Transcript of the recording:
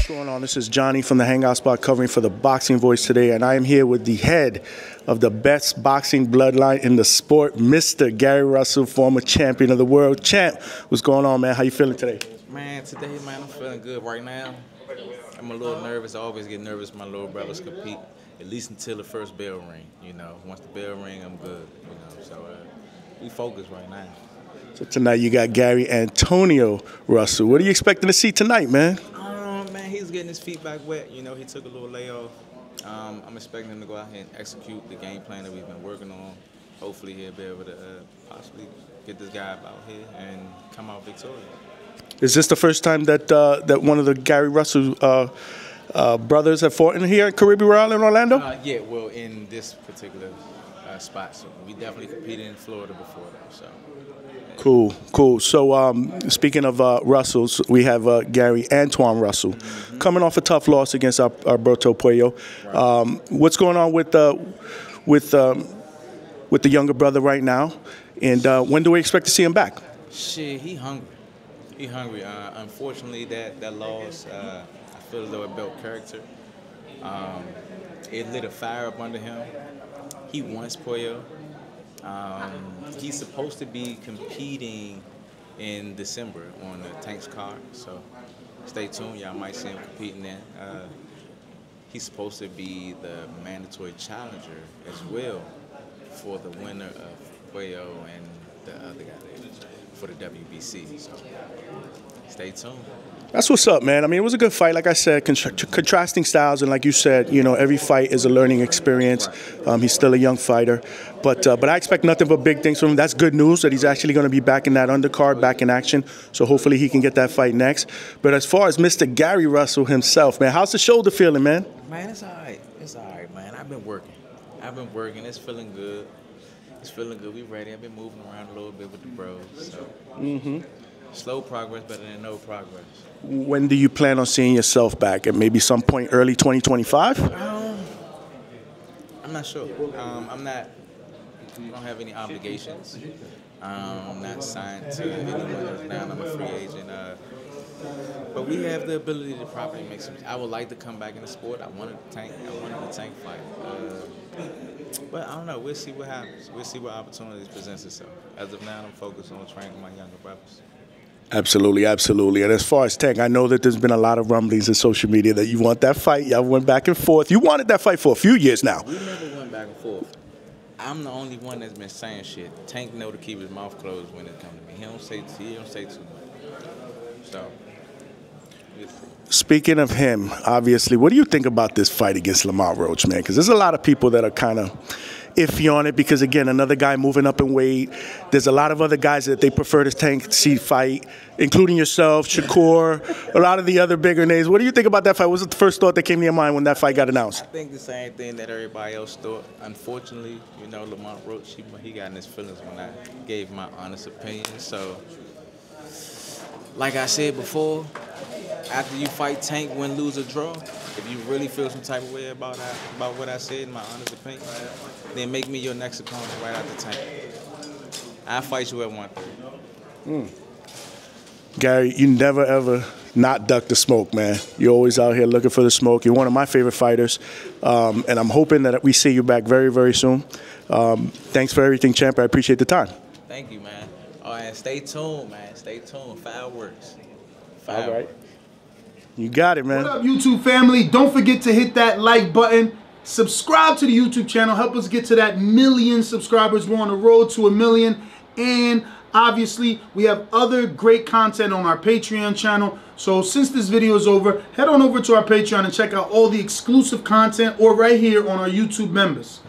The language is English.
What's going on? This is Johnny from the Hangout Spot covering for the Boxing Voice today, and I am here with the head of the best boxing bloodline in the sport, Mr. Gary Russell, former champion of the world. Champ, what's going on, man? How you feeling today? Man, today, man, I'm feeling good right now. I'm a little nervous. I always get nervous when my little brothers compete, at least until the first bell ring, you know. Once the bell ring, I'm good, you know. So we focus right now. So tonight you got Gary Antonio Russell. What are you expecting to see tonight, man? Man, he's getting his feet back wet. You know, he took a little layoff. I'm expecting him to go out here and execute the game plan that we've been working on. Hopefully he'll be able to possibly get this guy out here and come out victorious. Is this the first time that that one of the Gary Russell brothers have fought in here at Caribbean Royale in Orlando? Yeah, well, in this particular spot. So we definitely competed in Florida before that. So. Cool, cool. So speaking of Russells, we have Gary Antoine Russell coming off a tough loss against Alberto Puello. Right. What's going on with the younger brother right now? And when do we expect to see him back? Shit, he hungry. He hungry. Unfortunately, that loss, I feel as though it built character. It lit a fire up under him. He wants Puello. He's supposed to be competing in December on the Tank's card, so stay tuned. Y'all might see him competing then. He's supposed to be the mandatory challenger as well for the winner of Puello and the other guy for the WBC. So stay tuned. That's what's up, man. I mean, it was a good fight. Like I said, contrasting styles, and like you said, you know, every fight is a learning experience. He's still a young fighter, but I expect nothing but big things from him. That's good news that he's actually going to be back in that undercard, back in action. So hopefully he can get that fight next. But as far as Mr. Gary Russell himself, man, how's the shoulder feeling, man? Man, it's all right. It's all right, man. I've been working. It's feeling good. It's feeling good. We ready. I've been moving around a little bit with the bros. So. Slow progress better than no progress. When do you plan on seeing yourself back? At maybe some point early 2025? I'm not sure. I don't have any obligations. I'm not signed to anyone now. I'm a free agent. But we have the ability to properly make some. I would like to come back in the sport. I wanted the tank fight. But I don't know. We'll see what happens. We'll see what opportunities presents itself. As of now, I'm focused on training my younger brothers. Absolutely, absolutely. And as far as Tank, I know that there's been a lot of rumblings in social media that you want that fight. Y'all went back and forth. You wanted that fight for a few years now. We never went back and forth. I'm the only one that's been saying shit. Tank know to keep his mouth closed when it comes to me. He don't say too much. So. Speaking of him, obviously, what do you think about this fight against Lamont Roach, man? Because there's a lot of people that are kind of iffy on it because, again, another guy moving up in weight. There's a lot of other guys that they prefer to Tank see fight, including yourself, Shakur, a lot of the other bigger names. What do you think about that fight? What was the first thought that came to your mind when that fight got announced? I think the same thing that everybody else thought. Unfortunately, you know, Lamont Roach, he got in his feelings when I gave my honest opinion. So, like I said before, after you fight Tank, win, lose, or draw, if you really feel some type of way about what I said in my honest opinion, then make me your next opponent right after Tank. I'll fight you at 130. Gary, you never, ever not duck the smoke, man. You're always out here looking for the smoke. You're one of my favorite fighters, and I'm hoping that we see you back very, very soon. Thanks for everything, champ. I appreciate the time. Thank you, man. All right, stay tuned, man. Stay tuned. Fireworks. All right. You got it, man. What up, YouTube family? Don't forget to hit that like button. Subscribe to the YouTube channel. Help us get to that 1 million subscribers. We're on the road to 1 million. And obviously, we have other great content on our Patreon channel. So since this video is over, head on over to our Patreon and check out all the exclusive content or right here on our YouTube members.